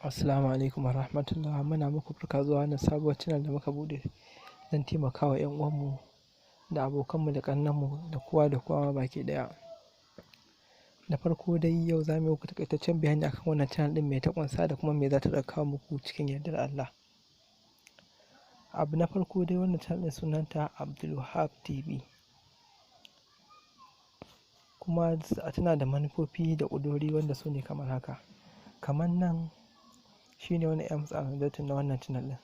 Assalamu alaikum wa rahmatullah. Muna muku barka zuwa wannan sabuwar channel da muka bude don taimakawa 'yan uwanmu da abokanmu da ƙannenmu da kowa da kowa baki ɗaya. Da farko dai yau za mu yi muku takaitaccen bayani akan wannan channel ɗin mai ta ƙunsa da kuma me za ta kawo muku cikin yardar Allah. Abu na farko dai wannan channel ɗin sunanta Abdulwahab TV, kuma tana da manufofi da ƙudurori wanda su ne kamar haka. Kamar nan shine wani amsa na wannan channel ɗin.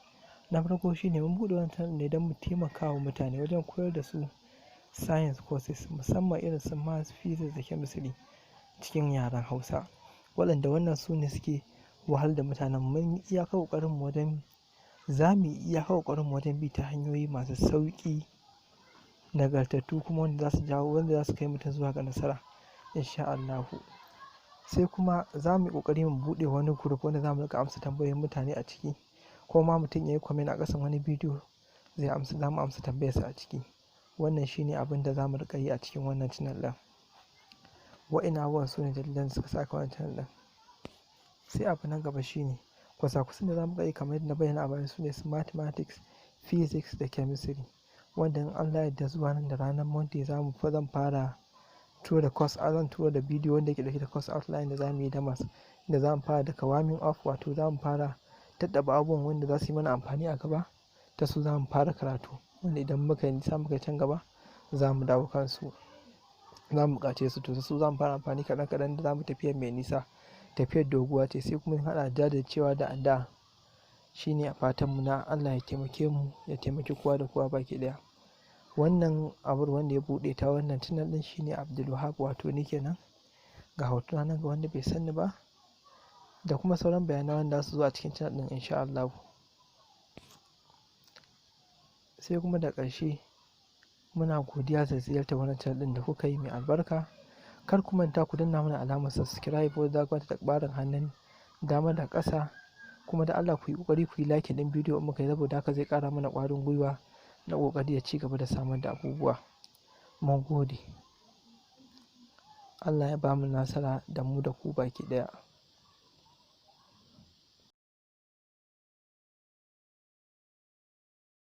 Na farko shine mun buɗe wannan channel ne don mu taimaka wa mutane wajen koyar da su science courses, musamman irin su maths, physics da chemistry cikin yaren Hausa, waɗanda wannan su ne suke wahal da mutanen. Mun iyaka ƙoƙarin mu wajen za mu iyaka ƙoƙarin mu wajen bi ta hanyoyi masu sauƙi, nagartattu, kuma wanda za su kai mutum zuwa ga nasara insha Allahu. Sai kuma za mu yi ƙoƙari mu buɗe wani group wanda za mu riƙa amsa tambayoyin mutane a ciki, ko ma mutum ya yi comment a ƙasan wani bidiyo za mu amsa tambayarsa a ciki. Wannan shine abin da za mu riƙa yi a cikin wannan channel ɗin. Wa'innan abubuwan su ne dalilan da suka saka wannan channel ɗin. Sai abu na gaba shine kwasa-kwasan da za mu yi kamar yadda na bayyana a baya, su ne su mathematics, physics da chemistry, wanda in Allah ya yarda zuwa nan da ranar Monday zan fara tura course, zan tura da bidiyo wanda ke dauke da course outline da za mu yi da maths, da za mu fara daga warming up, wato za mu fara tattaɓa abubuwan wanda za su yi mana amfani a gaba, ta su za mu fara karatu, wanda idan muka yi nisa muka can gaba za mu dawo kansu, za mu buƙace su, to su za mu fara amfani kaɗan-kaɗan da za mu tafiyar mai nisa, tafiyar doguwa ce. Sai kuma haɗa jajircewa da addu'a, shine a fatanmu na Allah ya taimake mu, ya taimaki kowa da kowa baki ɗaya. Wannan abu wanda ya buɗe ta wannan channel ɗin shine Abdulwahab, wato ni kenan. Ga hotuna nan ga wanda bai sani ba, da kuma sauran bayanan wanda za su zo a cikin channel ɗin insha Allah. Sai kuma da ƙarshe muna godiya da ziyartar wannan channel ɗin da kuka yi mai albarka. Kar ku manta ku danna mana alamar subscribe wadda za ta ɓarin hannun dama da ƙasa, kuma da Allah ku yi ƙoƙari ku yi like ɗin bidiyo in muka yi, saboda haka zai ƙara mana ƙwarin gwiwa na ƙoƙari da ci gaba da samar da abubuwa. Mun gode. Allah ya ba mu nasara da mu da ku baki ɗaya.